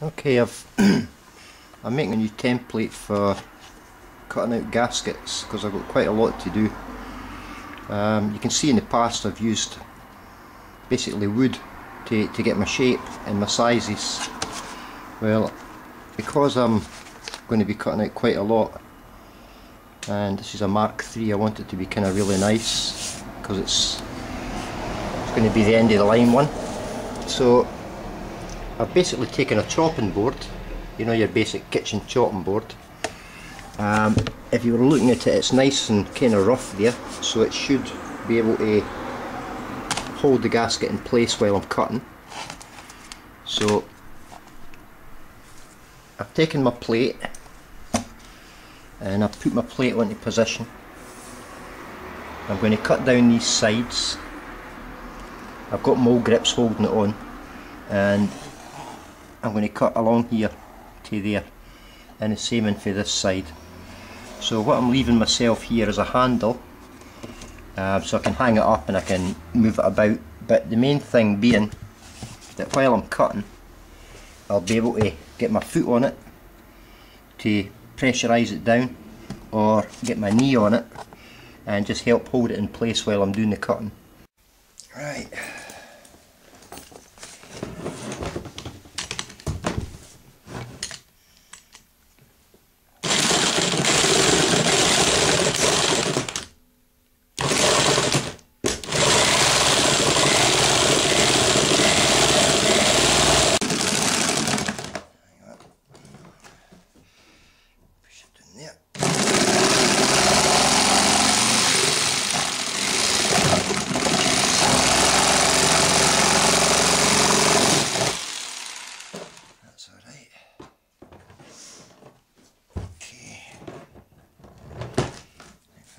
Okay, I'm making a new template for cutting out gaskets because I've got quite a lot to do. You can see in the past I've used basically wood to get my shape and my sizes. Well, because I'm going to be cutting out quite a lot, and this is a Mark III, I want it to be kind of really nice because it's going to be the end of the line one. So I've basically taken a chopping board, you know, your basic kitchen chopping board. If you were looking at it, it's nice and kind of rough there, so it should be able to hold the gasket in place while I'm cutting. So I've taken my plate and I've put my plate into position. I'm going to cut down these sides. I've got mold grips holding it on, and I'm going to cut along here to there, and the same in for this side. So what I'm leaving myself here is a handle, so I can hang it up and I can move it about, but the main thing being that while I'm cutting I'll be able to get my foot on it to pressurise it down, or get my knee on it and just help hold it in place while I'm doing the cutting. Right.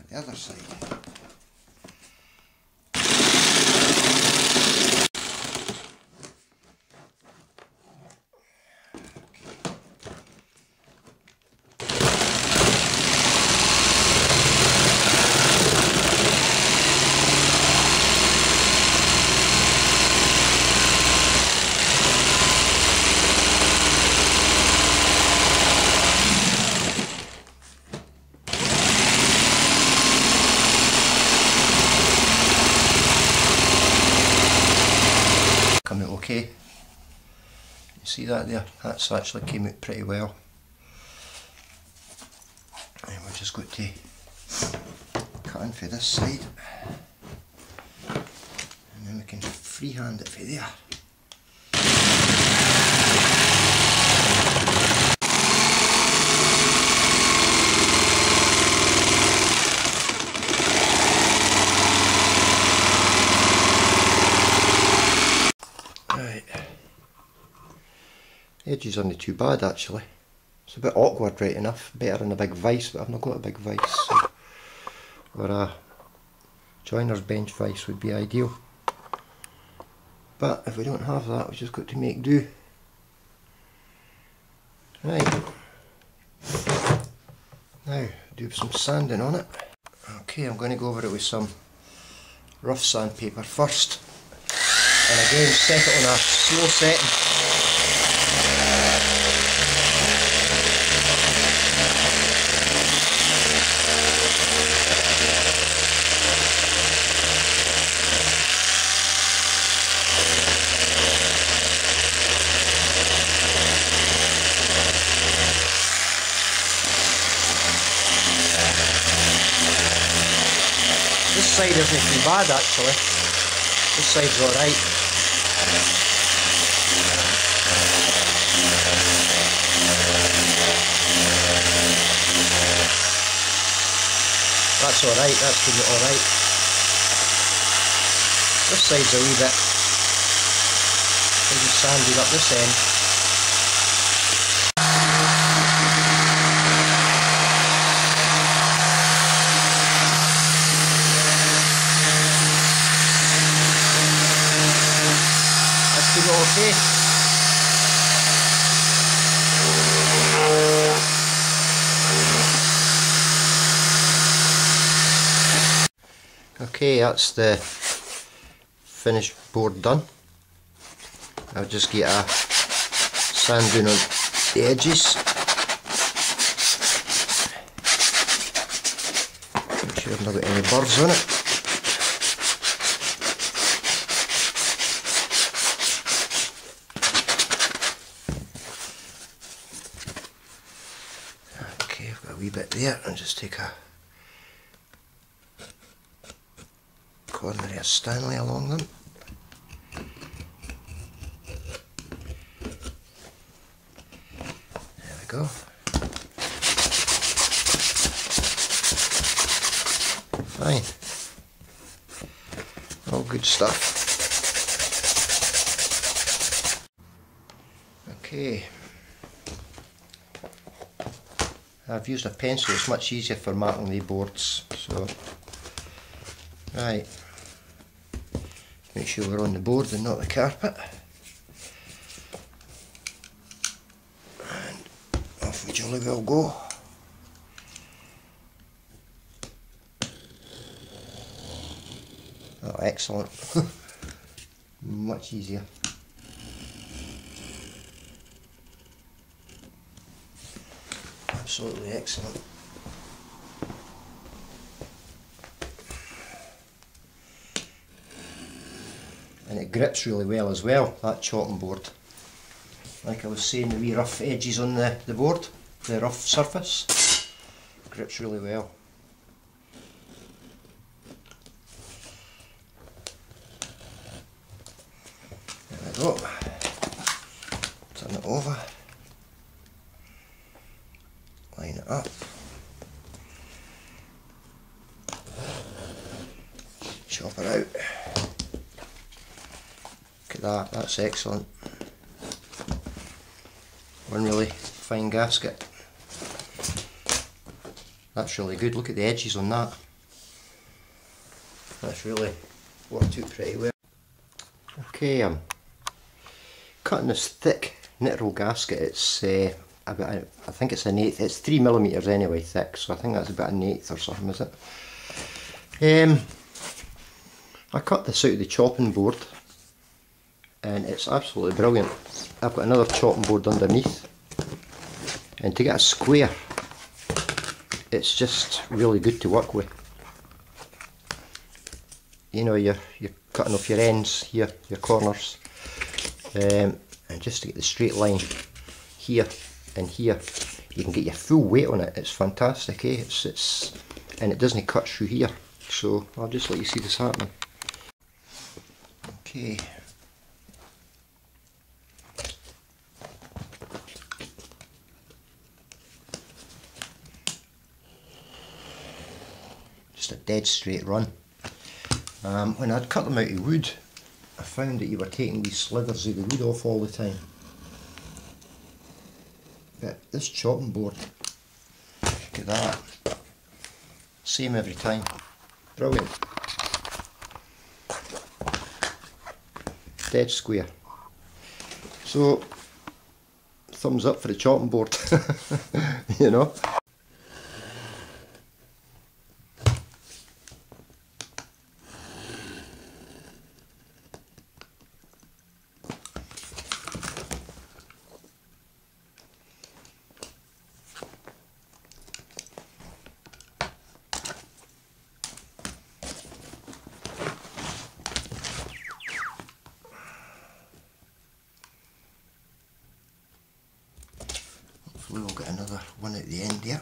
The other side. Come out okay. You see that there? That's actually came out pretty well. And we've just got to cut in for this side, and then we can freehand it for there. Right, edges aren't too bad actually. It's a bit awkward right enough, better than a big vise, but I've not got a big vise, so, or a joiner's bench vise would be ideal. But if we don't have that, we've just got to make do. Right, now do some sanding on it. Okay, I'm going to go over it with some rough sandpaper first. And again, set it on a slow setting. This side isn't too bad actually. This side's alright. That's alright, that's doing it alright. This side's a wee bit, I'm just sanding up this end. That's doing it okay. Okay, that's the finished board done. I'll just get a sand down on the edges. Make sure I've not got any burrs on it. Okay, I've got a wee bit there, and just take a corner of a Stanley along them. There we go. Fine. All good stuff. Okay. I've used a pencil, it's much easier for marking the boards. So, right. Make sure we're on the board and not the carpet. And off we jolly well go. Oh, excellent. Much easier. Absolutely excellent. And it grips really well as well, that chopping board. Like I was saying, the wee rough edges on the board, the rough surface, grips really well. There we go. Turn it over. Line it up. Chop it out. Look at that, that's excellent. One really fine gasket. That's really good, look at the edges on that. That's really worked out pretty well. Okay, I'm cutting this thick knit roll gasket. It's I think it's an 1/8, it's 3mm anyway thick, so I think that's about an 1/8 or something, is it? I cut this out of the chopping board and it's absolutely brilliant. I've got another chopping board underneath, and to get a square it's just really good to work with. You know, you're cutting off your ends here, your corners, and just to get the straight line here and here, you can get your full weight on it. It's fantastic, eh? And it doesn't cut through here, so I'll just let you see this happening. Okay. Just a dead straight run. When I'd cut them out of wood, I found that you were taking these slithers of the wood off all the time. But this chopping board, look at that, same every time, brilliant, dead square. So, thumbs up for the chopping board, you know. Hopefully we'll get another one at the end here.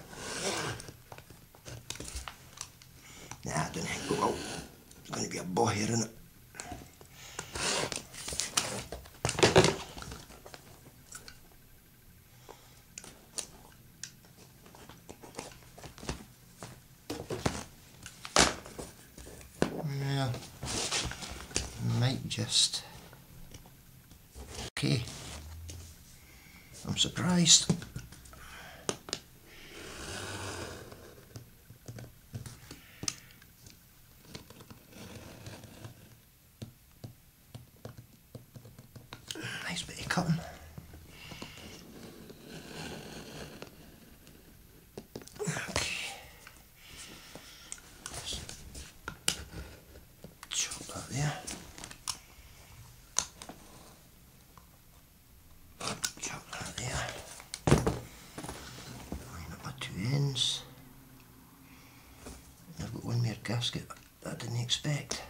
Nah, I don't think we will. There's going to be a bow here in it. Yeah, might just. Okay, I'm surprised. Nice bit of cutting. Okay. Chop that there. Chop that ones. I've got one more gasket that I didn't expect.